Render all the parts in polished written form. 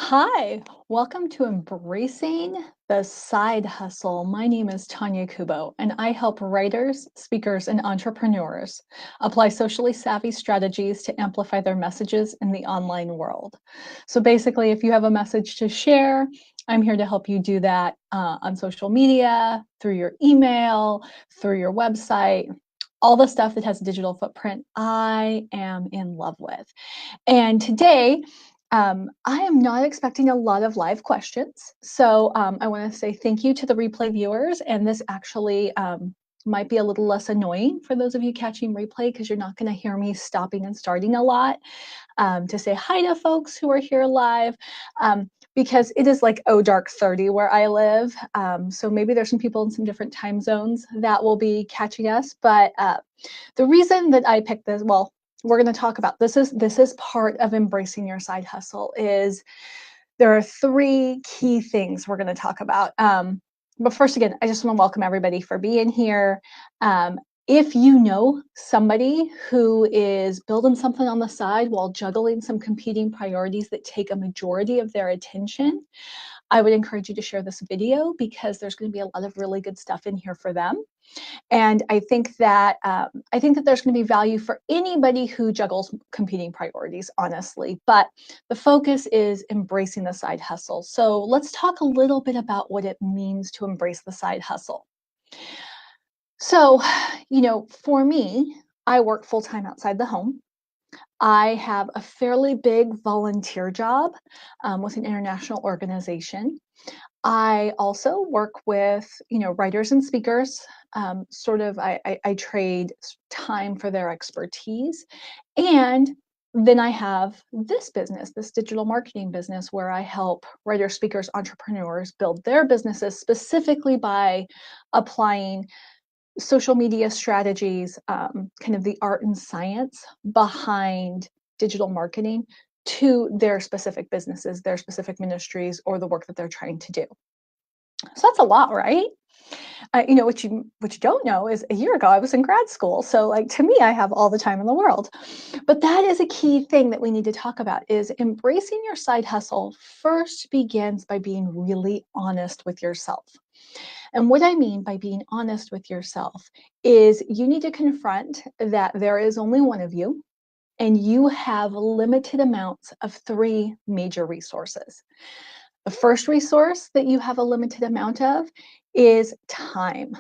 Hi, welcome to Embracing the Side Hustle. My name is Tonya Kubo, and I help writers, speakers, and entrepreneurs apply socially savvy strategies to amplify their messages in the online world. So basically, if you have a message to share, I'm here to help you do that on social media, through your email, through your website. All the stuff that has a digital footprint, I am in love with. And today, I am not expecting a lot of live questions. So I want to say thank you to the replay viewers. And this actually might be a little less annoying for those of you catching replay because you're not going to hear me stopping and starting a lot to say hi to folks who are here live. Because it is like dark 30 where I live. So maybe there's some people in some different time zones that will be catching us. But the reason that I picked this, well, we're going to talk about this is part of embracing your side hustle. Is there are three key things we're going to talk about. But first, again, I just want to welcome everybody for being here. If you know somebody who is building something on the side while juggling some competing priorities that take a majority of their attention, I would encourage you to share this video because there's going to be a lot of really good stuff in here for them. And I think that there's going to be value for anybody who juggles competing priorities, honestly. But the focus is embracing the side hustle. So let's talk a little bit about what it means to embrace the side hustle. So, for me, I work full-time outside the home. I have a fairly big volunteer job with an international organization. I also work with, writers and speakers. I trade time for their expertise. And then I have this business, this digital marketing business, where I help writers, speakers, entrepreneurs build their businesses specifically by applying social media strategies, kind of the art and science behind digital marketing to their specific businesses, their specific ministries, or the work that they're trying to do. So that's a lot, right? What you don't know is a year ago I was in grad school. So like to me, I have all the time in the world. But that is a key thing that we need to talk about is embracing your side hustle first begins by being really honest with yourself. And what I mean by being honest with yourself is you need to confront that there is only one of you and you have limited amounts of three major resources. The first resource that you have a limited amount of is time.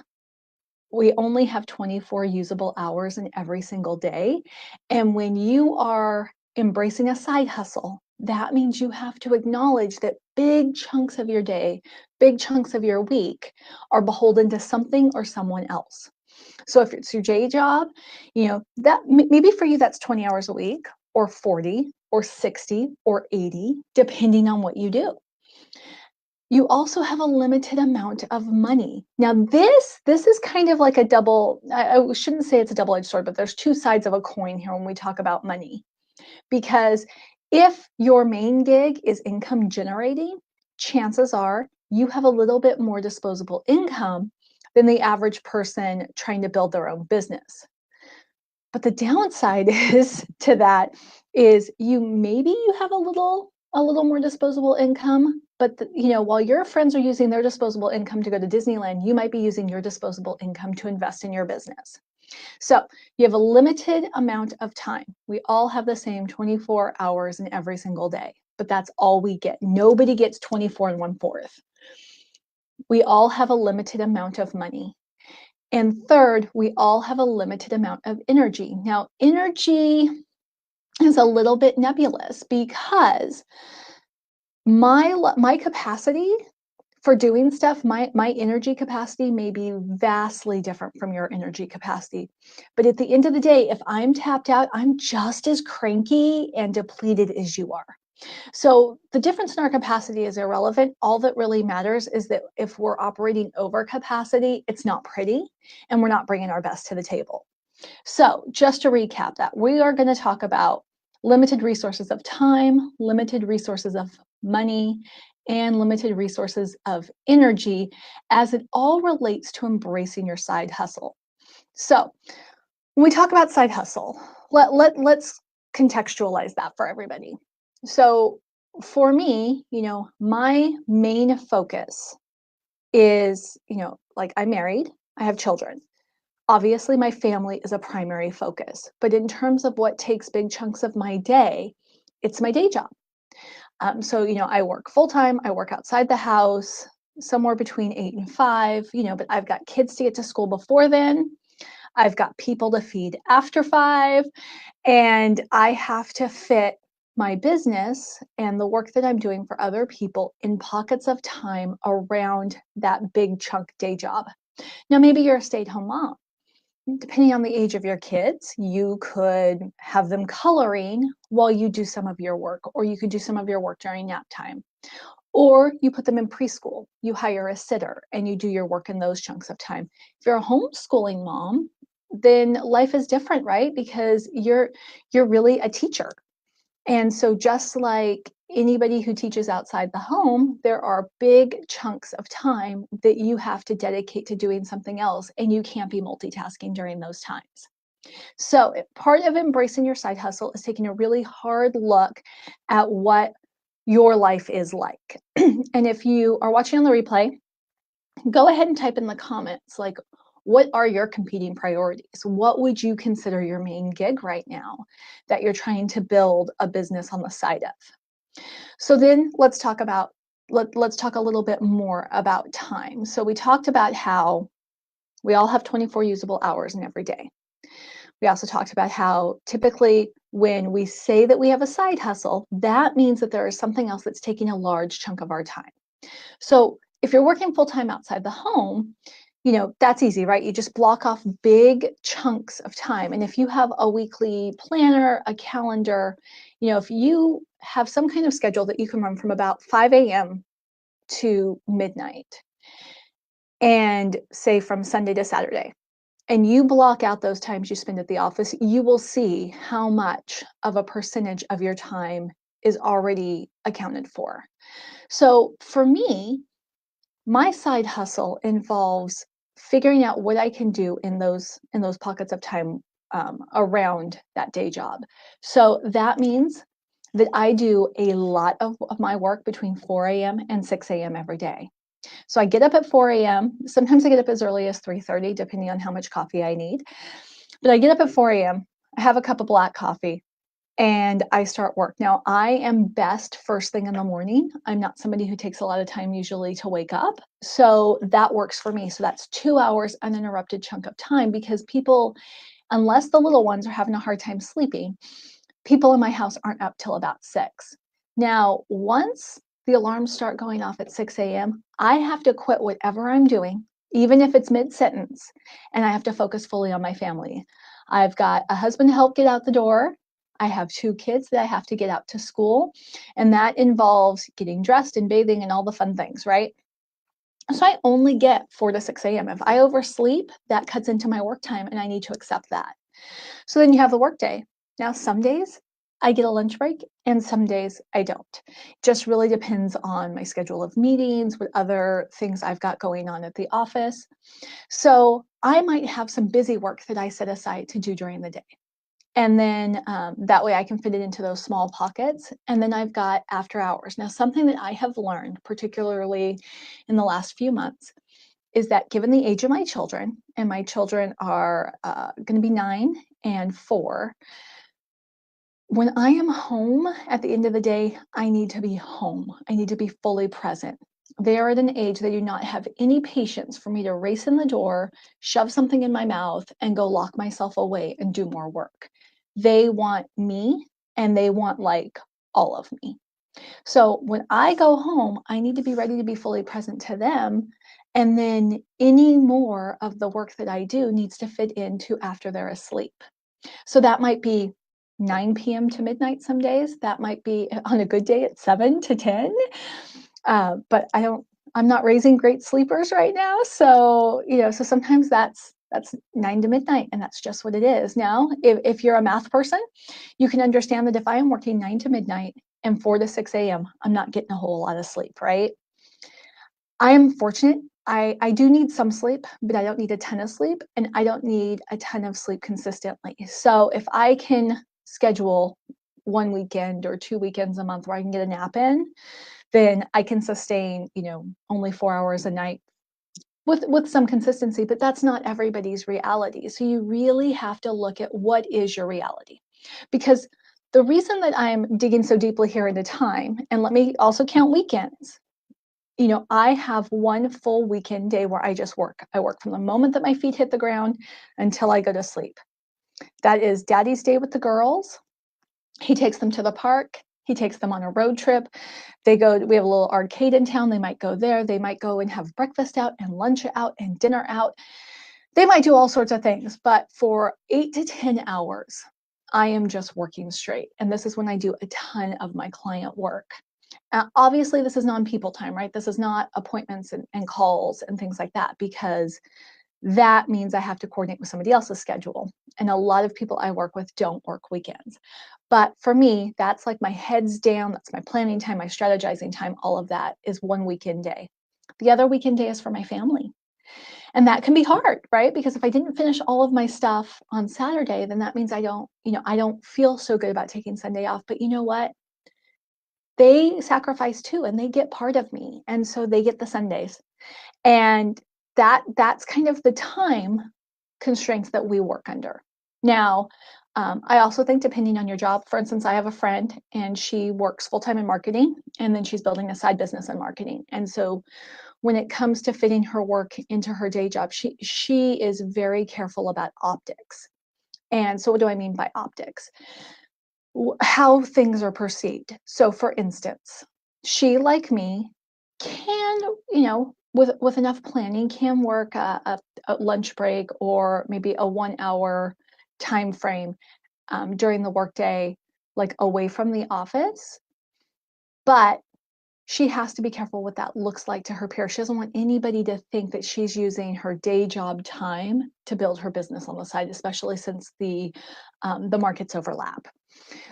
We only have 24 usable hours in every single day. And when you are embracing a side hustle, that means you have to acknowledge that big chunks of your day, big chunks of your week are beholden to something or someone else. So if it's your day job, that maybe for you that's 20 hours a week or 40 or 60 or 80, depending on what you do. You also have a limited amount of money. Now, this is kind of like a double, I shouldn't say it's a double-edged sword, but there's two sides of a coin here when we talk about money. Because if your main gig is income generating, chances are you have a little bit more disposable income than the average person trying to build their own business. But the downside is to that is you have a little more disposable income, but while your friends are using their disposable income to go to Disneyland, you might be using your disposable income to invest in your business. So you have a limited amount of time. We all have the same 24 hours in every single day, but that's all we get. Nobody gets 24 and 1/4. We all have a limited amount of money. And third, we all have a limited amount of energy. Now, energy is a little bit nebulous because my capacity for doing stuff, my energy capacity may be vastly different from your energy capacity. But at the end of the day, if I'm tapped out, I'm just as cranky and depleted as you are. So the difference in our capacity is irrelevant. All that really matters is that if we're operating over capacity, it's not pretty and we're not bringing our best to the table. So just to recap that, we are going to talk about limited resources of time, limited resources of money, and limited resources of energy as it all relates to embracing your side hustle. So when we talk about side hustle, let's contextualize that for everybody. So for me, my main focus is, like I'm married, I have children. Obviously, my family is a primary focus, but in terms of what takes big chunks of my day, it's my day job. So, I work full time, I work outside the house, somewhere between 8 and 5, but I've got kids to get to school before then. I've got people to feed after 5, and I have to fit my business and the work that I'm doing for other people in pockets of time around that big chunk day job. Now, maybe you're a stay at home mom. Depending on the age of your kids, you could have them coloring while you do some of your work, or you could do some of your work during nap time. Or you put them in preschool, you hire a sitter and you do your work in those chunks of time. If you're a homeschooling mom, then life is different, right? Because you're really a teacher. And so just like anybody who teaches outside the home, there are big chunks of time that you have to dedicate to doing something else, and you can't be multitasking during those times. So, part of embracing your side hustle is taking a really hard look at what your life is like. And if you are watching on the replay, go ahead and type in the comments, like, what are your competing priorities? What would you consider your main gig right now that you're trying to build a business on the side of? So then let's talk a little bit more about time. So we talked about how we all have 24 usable hours in every day. We also talked about how typically when we say that we have a side hustle, that means that there is something else that's taking a large chunk of our time. So if you're working full time outside the home, that's easy, right? You just block off big chunks of time. And if you have a weekly planner, a calendar, if you have some kind of schedule that you can run from about 5 a.m. to midnight, and say from Sunday to Saturday, and you block out those times you spend at the office, you will see how much of a percentage of your time is already accounted for. So for me, my side hustle involves figuring out what I can do in those pockets of time around that day job. So that means that I do a lot of my work between 4 a.m. and 6 a.m. every day. So I get up at 4 a.m. Sometimes I get up as early as 3:30, depending on how much coffee I need. But I get up at 4 a.m. I have a cup of black coffee and I start work. Now, I am best first thing in the morning. I'm not somebody who takes a lot of time usually to wake up. So that works for me. So that's 2 hours uninterrupted chunk of time, because people, unless the little ones are having a hard time sleeping, people in my house aren't up till about 6. Now, once the alarms start going off at 6 a.m., I have to quit whatever I'm doing, even if it's mid-sentence, and I have to focus fully on my family. I've got a husband to help get out the door. I have 2 kids that I have to get out to school, and that involves getting dressed and bathing and all the fun things, right? So I only get 4 to 6 a.m. If I oversleep, that cuts into my work time, and I need to accept that. So then you have the workday. Now, some days I get a lunch break and some days I don't. Just really depends on my schedule of meetings, what other things I've got going on at the office. So I might have some busy work that I set aside to do during the day. And then that way I can fit it into those small pockets. And then I've got after hours. Now, something that I have learned, particularly in the last few months, is that given the age of my children, and my children are going to be 9 and 4, when I am home at the end of the day, I need to be home. I need to be fully present. They are at an age they do not have any patience for me to race in the door, shove something in my mouth, and go lock myself away and do more work. They want me, and they want like all of me. So when I go home, I need to be ready to be fully present to them. And then any more of the work that I do needs to fit into after they're asleep. So that might be 9 p.m. to midnight some days. That might be on a good day at 7 to 10. But I'm not raising great sleepers right now. So, so sometimes that's 9 to midnight, and that's just what it is. Now, if you're a math person, you can understand that if I am working 9 to midnight and 4 to 6 a.m., I'm not getting a whole lot of sleep, right? I am fortunate. I do need some sleep, but I don't need a ton of sleep, and I don't need a ton of sleep consistently. So if I can schedule one weekend or 2 weekends a month where I can get a nap in, then I can sustain, only 4 hours a night with some consistency, but that's not everybody's reality. So you really have to look at what is your reality. Because the reason that I'm digging so deeply here into time, and let me also count weekends. I have one full weekend day where I just work. I work from the moment that my feet hit the ground until I go to sleep. That is Daddy's day with the girls. He takes them to the park. He takes them on a road trip. We have a little arcade in town. They might go there. They might go and have breakfast out and lunch out and dinner out. They might do all sorts of things, but for 8 to 10 hours, I am just working straight. And this is when I do a ton of my client work. Obviously, this is non-people time, right? This is not appointments and calls and things like that, because that means I have to coordinate with somebody else's schedule. And a lot of people I work with don't work weekends. But for me, that's like my head's down. That's my planning time, my strategizing time. All of that is one weekend day. The other weekend day is for my family. And that can be hard, right? Because if I didn't finish all of my stuff on Saturday, then that means I don't feel so good about taking Sunday off. But you know what? They sacrifice too, and they get part of me. And so they get the Sundays. And that's kind of the time constraints that we work under. Now, I also think depending on your job, for instance, I have a friend and she works full-time in marketing, and then she's building a side business in marketing. And so when it comes to fitting her work into her day job, she is very careful about optics. And so what do I mean by optics? How things are perceived. So for instance, she, like me, can, with enough planning, can work a lunch break or maybe a 1 hour time frame during the workday, like away from the office. But she has to be careful what that looks like to her peers. She doesn't want anybody to think that she's using her day job time to build her business on the side, especially since the markets overlap.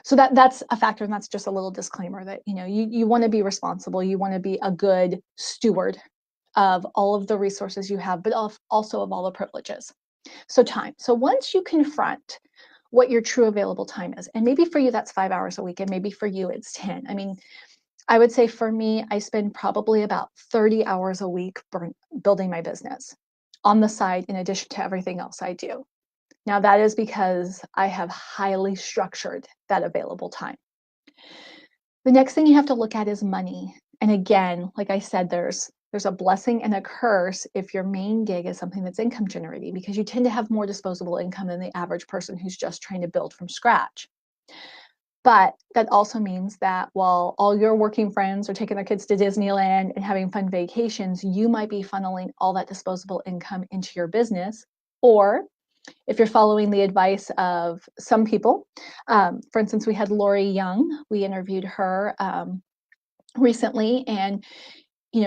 So that's a factor, and that's just a little disclaimer that you want to be responsible. You want to be a good steward of all of the resources you have, but also of all the privileges. So time. So once you confront what your true available time is, and maybe for you that's 5 hours a week, and maybe for you it's 10. I mean, I would say for me, I spend probably about 30 hours a week building my business on the side, in addition to everything else I do. Now, that is because I have highly structured that available time. The next thing you have to look at is money. And again, like I said, there's a blessing and a curse if your main gig is something that's income generating, because you tend to have more disposable income than the average person who's just trying to build from scratch. But that also means that while all your working friends are taking their kids to Disneyland and having fun vacations, you might be funneling all that disposable income into your business. Or if you're following the advice of some people, for instance, we had Lori Young. We interviewed her recently, and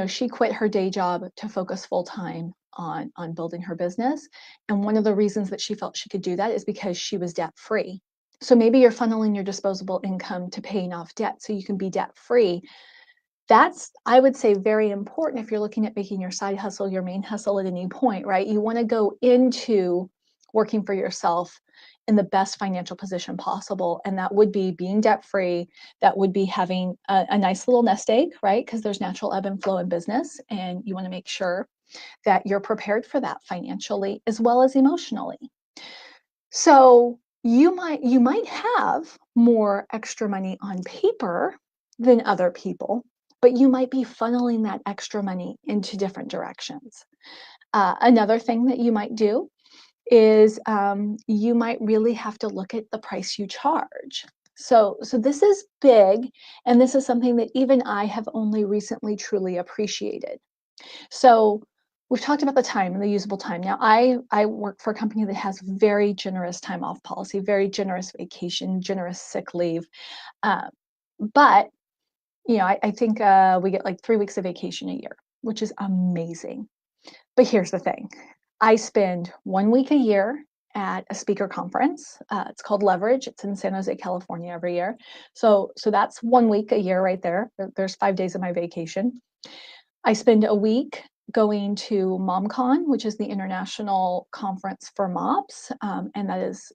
she quit her day job to focus full time on building her business. And one of the reasons that she felt she could do that is because she was debt free. So maybe you're funneling your disposable income to paying off debt so you can be debt free. That's, I would say, very important if you're looking at making your side hustle your main hustle at any point, right? You want to go into working for yourself in the best financial position possible. And that would be being debt free. That would be having a nice little nest egg, right? Because there's natural ebb and flow in business. And you want to make sure that you're prepared for that financially as well as emotionally. So you might have more extra money on paper than other people, but you might be funneling that extra money into different directions. Another thing that you might do is you might really have to look at the price you charge. So this is big, and this is something that even I have only recently truly appreciated. So we've talked about the time and the usable time. Now, I work for a company that has very generous time off policy, very generous vacation, generous sick leave. But I think we get like 3 weeks of vacation a year, which is amazing. But here's the thing. I spend 1 week a year at a speaker conference. It's called Leverage. It's in San Jose, California every year. So that's 1 week a year right there. There's 5 days of my vacation. I spend a week going to MomCon, which is the international conference for moms. And that is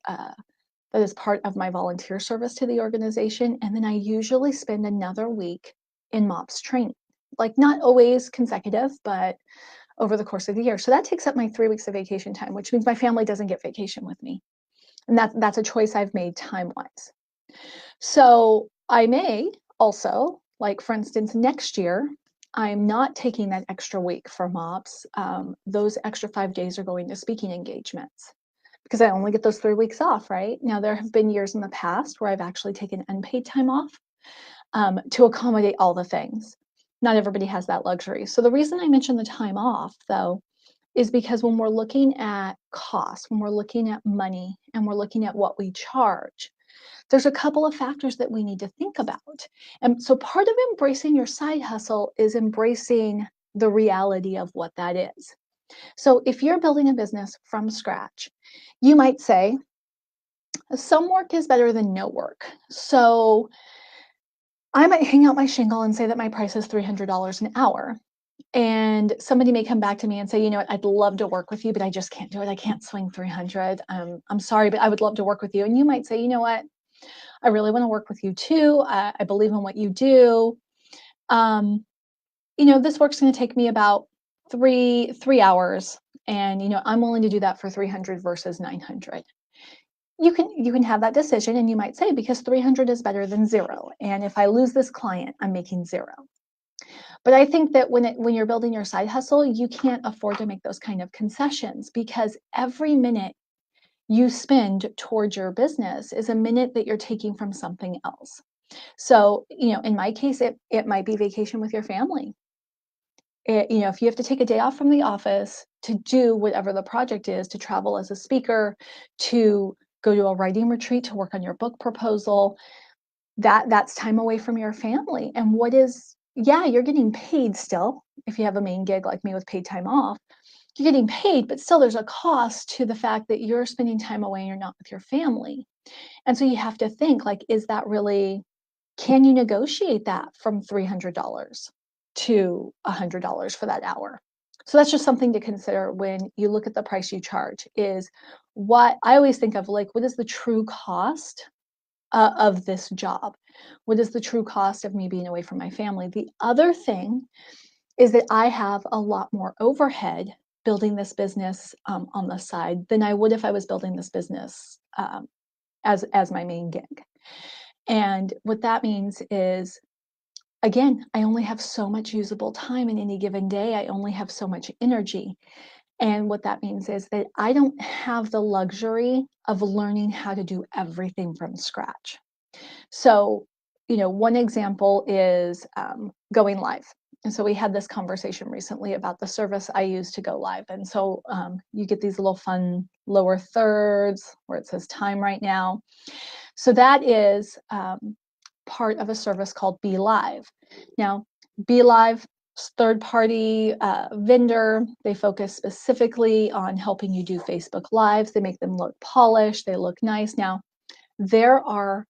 that is part of my volunteer service to the organization, and then I usually spend another week in MOPS training. Like, not always consecutive, but over the course of the year. So that takes up my 3 weeks of vacation time, which means my family doesn't get vacation with me. And that's a choice I've made time-wise. So I may also, like for instance, next year, I'm not taking that extra week for MOPS. Those extra 5 days are going to speaking engagements because I only get those 3 weeks off, right? Now, there have been years in the past where I've actually taken unpaid time off to accommodate all the things. Not everybody has that luxury. So the reason I mention the time off, though, is because when we're looking at cost, when we're looking at money, and we're looking at what we charge, there's a couple of factors that we need to think about. And so part of embracing your side hustle is embracing the reality of what that is. So if you're building a business from scratch, you might say, some work is better than no work. So I might hang out my shingle and say that my price is $300 an hour. And somebody may come back to me and say, you know what, I'd love to work with you, but I just can't do it. I can't swing 300. I'm sorry, but I would love to work with you. And you might say, you know what, I really want to work with you too. I believe in what you do. This work's going to take me about three hours, and I'm willing to do that for 300 versus 900. You can have that decision, and you might say, because 300 is better than zero, and if I lose this client, I'm making zero. But I think that when you're building your side hustle, you can't afford to make those kind of concessions, because every minute you spend towards your business is a minute that you're taking from something else. So, in my case, it might be vacation with your family. If you have to take a day off from the office to do whatever the project is, to travel as a speaker, to go to a writing retreat, to work on your book proposal, that's time away from your family. And you're getting paid still. If you have a main gig like me with paid time off, you're getting paid, but still there's a cost to the fact that you're spending time away and you're not with your family. And so you have to think, like, can you negotiate that from $300 to $100 for that hour? So that's just something to consider when you look at the price you charge. Is what I always think of, like, what is the true cost of this job? What is the true cost of me being away from my family? The other thing is that I have a lot more overhead building this business on the side than I would if I was building this business as my main gig. And what that means is, again, I only have so much usable time in any given day. I only have so much energy. And what that means is that I don't have the luxury of learning how to do everything from scratch. So, one example is going live. And so we had this conversation recently about the service I use to go live. And so you get these little fun lower thirds where it says time right now. So that is part of a service called Be Live. Now, Be Live, third-party vendor. They focus specifically on helping you do Facebook Lives. They make them look polished. They look nice. Now, there are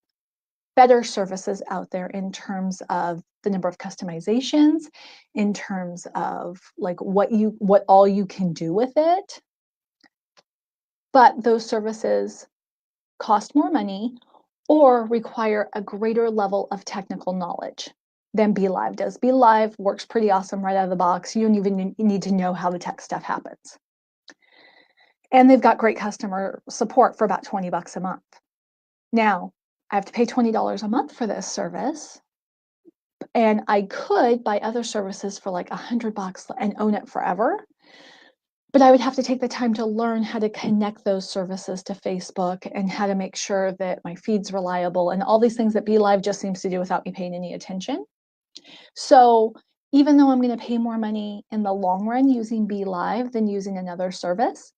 better services out there in terms of the number of customizations, in terms of like what all you can do with it. But those services cost more money or require a greater level of technical knowledge than Be Live does. Be Live works pretty awesome right out of the box. You don't even need to know how the tech stuff happens. And they've got great customer support for about $20 a month. Now, I have to pay $20 a month for this service, and I could buy other services for like $100 and own it forever. But I would have to take the time to learn how to connect those services to Facebook and how to make sure that my feed's reliable and all these things that Be Live just seems to do without me paying any attention. So even though I'm going to pay more money in the long run using Be Live than using another service,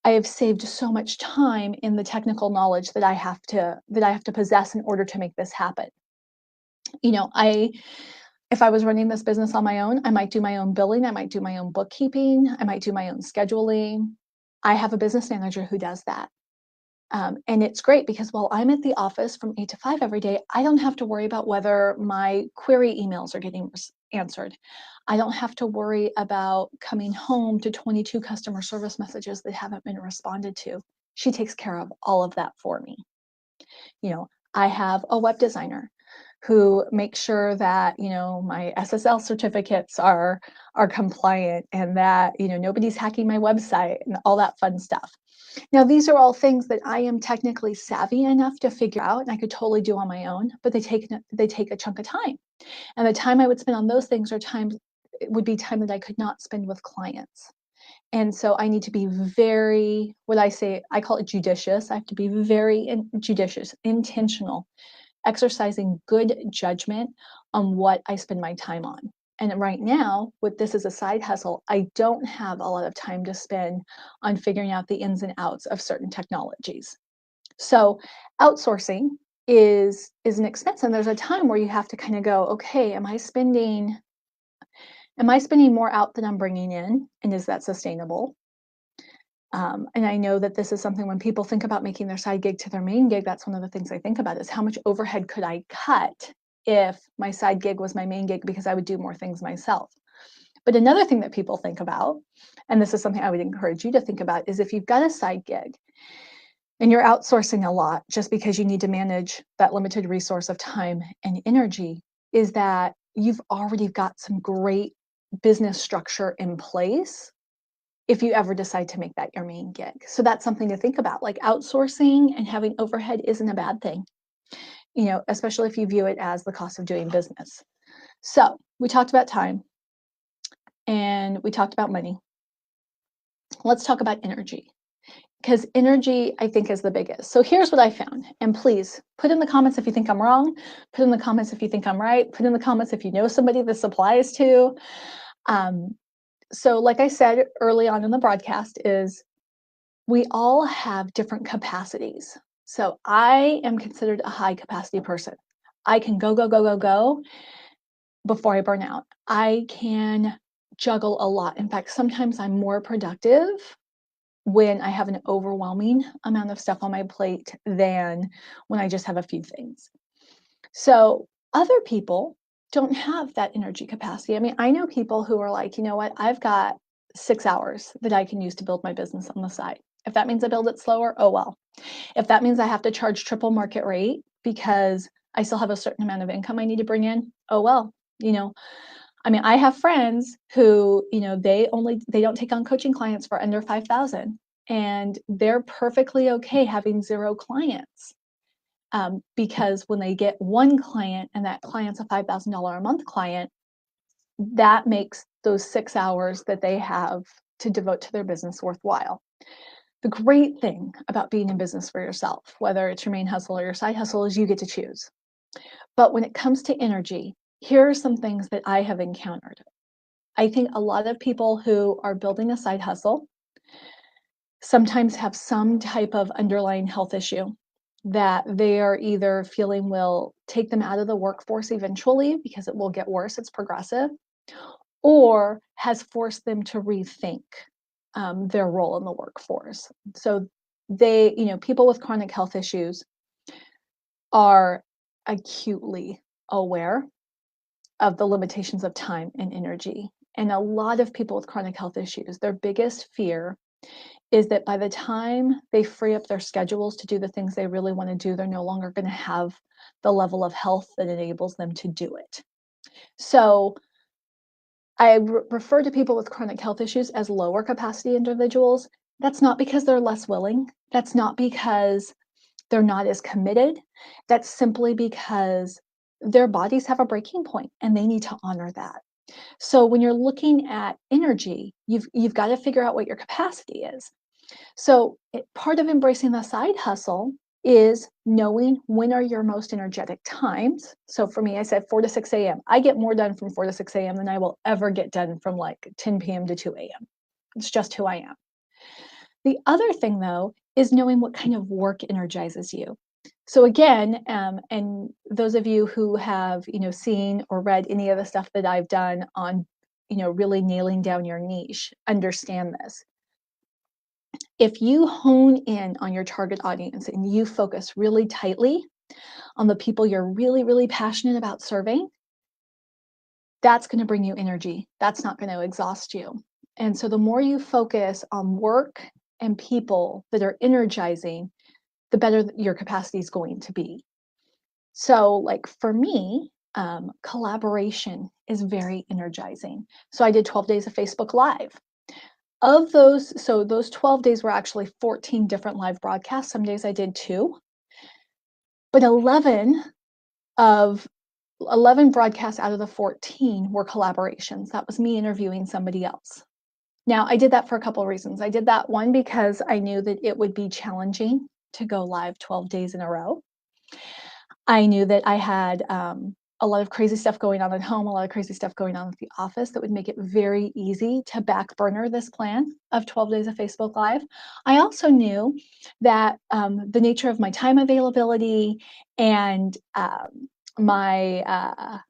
I have saved so much time in the technical knowledge that I have to possess in order to make this happen. If I was running this business on my own, I might do my own billing, I might do my own bookkeeping, I might do my own scheduling. I have a business manager who does that. And it's great because while I'm at the office from 8 to 5 every day, I don't have to worry about whether my query emails are getting answered. I don't have to worry about coming home to 22 customer service messages that haven't been responded to. She takes care of all of that for me. I have a web designer who makes sure that, my SSL certificates are compliant and that, nobody's hacking my website and all that fun stuff. Now, these are all things that I am technically savvy enough to figure out and I could totally do on my own, but they take a chunk of time. And the time I would spend on those things it would be time that I could not spend with clients. And so I need to be very, I call it judicious. I have to be very judicious, intentional, exercising good judgment on what I spend my time on. And right now, with this as a side hustle, I don't have a lot of time to spend on figuring out the ins and outs of certain technologies. So outsourcing is an expense, and there's a time where you have to kind of go, okay, am I spending more out than I'm bringing in, and is that sustainable? And I know that this is something when people think about making their side gig to their main gig, that's one of the things I think about is how much overhead could I cut if my side gig was my main gig because I would do more things myself. But another thing that people think about, and this is something I would encourage you to think about, is if you've got a side gig and you're outsourcing a lot just because you need to manage that limited resource of time and energy, is that you've already got some great business structure in place if you ever decide to make that your main gig. So that's something to think about. Like outsourcing and having overhead isn't a bad thing, especially if you view it as the cost of doing business. So we talked about time and we talked about money. Let's talk about energy, because energy, I think, is the biggest. So here's what I found. And please put in the comments if you think I'm wrong. Put in the comments if you think I'm right. Put in the comments if you know somebody this applies to. So like I said early on in the broadcast is we all have different capacities. So I am considered a high capacity person. I can go, go, go, go, go before I burn out. I can juggle a lot. In fact, sometimes I'm more productive when I have an overwhelming amount of stuff on my plate than when I just have a few things. So other people don't have that energy capacity. I mean, I know people who are like, you know what, I've got 6 hours that I can use to build my business on the side. If that means I build it slower, oh well. If that means I have to charge triple market rate because I still have a certain amount of income I need to bring in, oh well. I mean, I have friends who, they don't take on coaching clients for under 5,000 and they're perfectly okay having 0 clients. Because when they get one client and that client's a $5,000 a month client, that makes those 6 hours that they have to devote to their business worthwhile. The great thing about being in business for yourself, whether it's your main hustle or your side hustle, is you get to choose. But when it comes to energy, here are some things that I have encountered. I think a lot of people who are building a side hustle sometimes have some type of underlying health issue that they are either feeling will take them out of the workforce eventually because it will get worse, it's progressive, or has forced them to rethink their role in the workforce. So people with chronic health issues are acutely aware of the limitations of time and energy. And a lot of people with chronic health issues, their biggest fear is that by the time they free up their schedules to do the things they really want to do, they're no longer going to have the level of health that enables them to do it. So I refer to people with chronic health issues as lower capacity individuals. That's not because they're less willing. That's not because they're not as committed. That's simply because their bodies have a breaking point and they need to honor that. So when you're looking at energy, you've got to figure out what your capacity is. So part of embracing the side hustle is knowing when are your most energetic times. So for me, I said 4 to 6 a.m. I get more done from 4 to 6 a.m. than I will ever get done from like 10 p.m. to 2 a.m. It's just who I am. The other thing, though, is knowing what kind of work energizes you. So again, and those of you who have, seen or read any of the stuff that I've done on, really nailing down your niche, understand this. If you hone in on your target audience and you focus really tightly on the people you're really, really passionate about serving, that's going to bring you energy. That's not going to exhaust you. And so the more you focus on work and people that are energizing, the better your capacity is going to be. So, like for me, collaboration is very energizing. So I did 12 days of Facebook Live. Of those, so those 12 days were actually 14 different live broadcasts. Some days I did 2, but 11 broadcasts out of the 14 were collaborations. That was me interviewing somebody else. Now, I did that for a couple of reasons. I did that, one, because I knew that it would be challenging to go live 12 days in a row. I knew that I had a lot of crazy stuff going on at home, a lot of crazy stuff going on at the office that would make it very easy to back burner this plan of 12 days of Facebook Live. I also knew that the nature of my time availability and my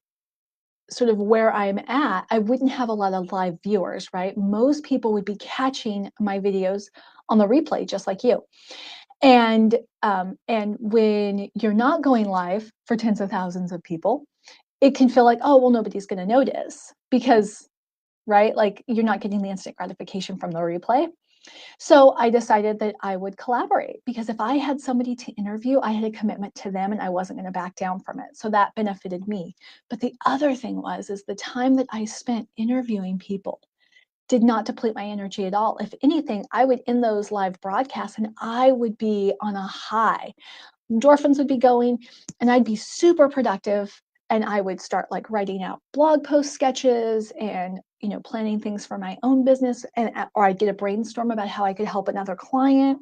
sort of where I'm at, I wouldn't have a lot of live viewers, right? Most people would be catching my videos on the replay, just like you. And when you're not going live for tens of thousands of people, it can feel like, oh, well, nobody's going to notice because, right? Like you're not getting the instant gratification from the replay. So I decided that I would collaborate because if I had somebody to interview, I had a commitment to them and I wasn't going to back down from it. So that benefited me. But the other thing is the time that I spent interviewing people did not deplete my energy at all. If anything, I would end those live broadcasts and I would be on a high. Endorphins would be going and I'd be super productive, and I would start like writing out blog post sketches and planning things for my own business, and or I'd get a brainstorm about how I could help another client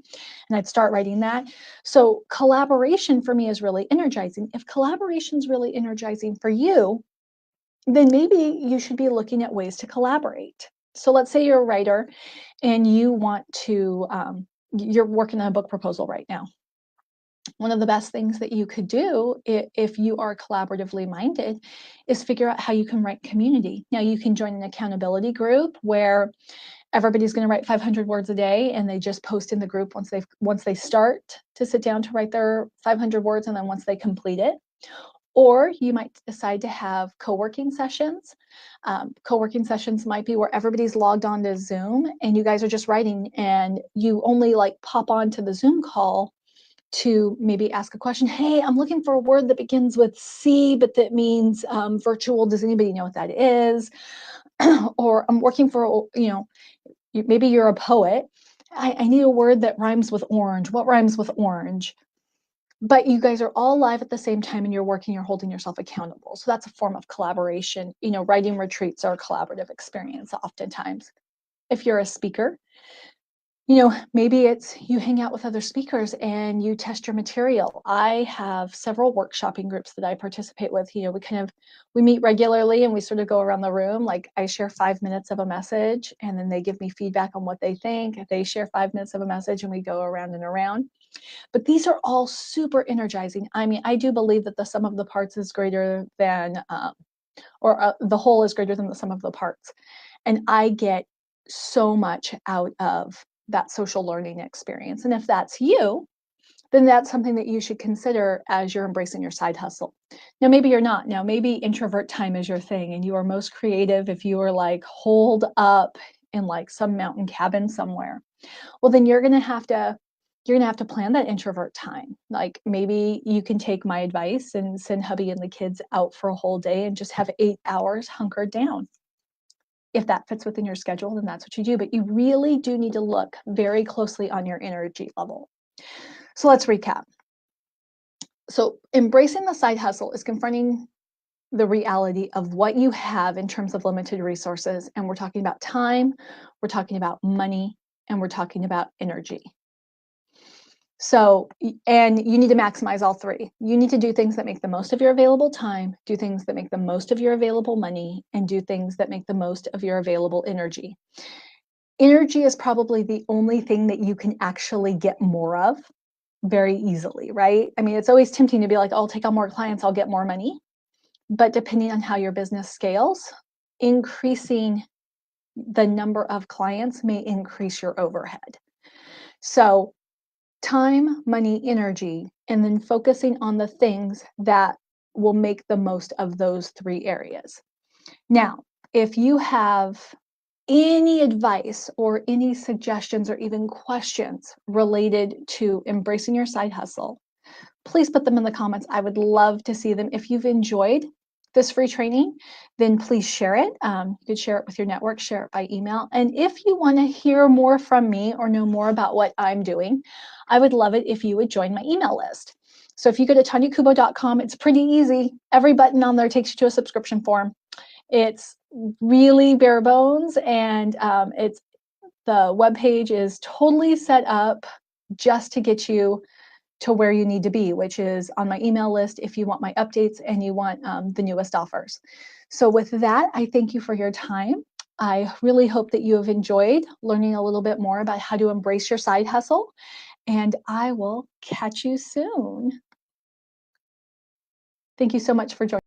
and I'd start writing that. So collaboration for me is really energizing. If collaboration is really energizing for you, then maybe you should be looking at ways to collaborate. So let's say you're a writer and you want to you're working on a book proposal right now. One of the best things that you could do if you are collaboratively minded is figure out how you can write community. Now you can join an accountability group where everybody's going to write 500 words a day and they just post in the group once they start to sit down to write their 500 words, and then once they complete it. Or you might decide to have co-working sessions. Co-working sessions might be where everybody's logged on to Zoom and you guys are just writing, and you only like pop onto the Zoom call to maybe ask a question. Hey, I'm looking for a word that begins with C, but that means virtual. Does anybody know what that is? Or I'm working for, maybe you're a poet. I need a word that rhymes with orange. What rhymes with orange? But you guys are all live at the same time and you're working, you're holding yourself accountable. So that's a form of collaboration. Writing retreats are a collaborative experience oftentimes. If you're a speaker, maybe it's you hang out with other speakers and you test your material. I have several workshopping groups that I participate with. We meet regularly and we sort of go around the room. Like I share 5 minutes of a message and then they give me feedback on what they think. They share 5 minutes of a message and we go around and around. But these are all super energizing. I mean, I do believe that the sum of the parts is greater than, the whole is greater than the sum of the parts. And I get so much out of that social learning experience. And if that's you, then that's something that you should consider as you're embracing your side hustle. Now, maybe you're not. Now, maybe introvert time is your thing and you are most creative if you are like holed up in like some mountain cabin somewhere. Well, then you're going to have to plan that introvert time. Like maybe you can take my advice and send hubby and the kids out for a whole day and just have 8 hours hunkered down. If that fits within your schedule, then that's what you do. But you really do need to look very closely on your energy level. So let's recap. So embracing the side hustle is confronting the reality of what you have in terms of limited resources. And we're talking about time, we're talking about money, and we're talking about energy. So, and you need to maximize all three. You need to do things that make the most of your available time, do things that make the most of your available money, and do things that make the most of your available energy. Energy is probably the only thing that you can actually get more of very easily, right? I mean, it's always tempting to be like, I'll take on more clients, I'll get more money. But depending on how your business scales, increasing the number of clients may increase your overhead. So time, money, energy, and then focusing on the things that will make the most of those three areas. Now, if you have any advice or any suggestions or even questions related to embracing your side hustle, please put them in the comments. I would love to see them. If you've enjoyed this free training, then please share it. You could share it with your network, share it by email. And if you want to hear more from me or know more about what I'm doing, I would love it if you would join my email list. So if you go to tonyakubo.com, it's pretty easy. Every button on there takes you to a subscription form. It's really bare bones, and the webpage is totally set up just to get you to where you need to be, which is on my email list if you want my updates and you want the newest offers. So with that, I thank you for your time. I really hope that you have enjoyed learning a little bit more about how to embrace your side hustle, and I will catch you soon. Thank you so much for joining.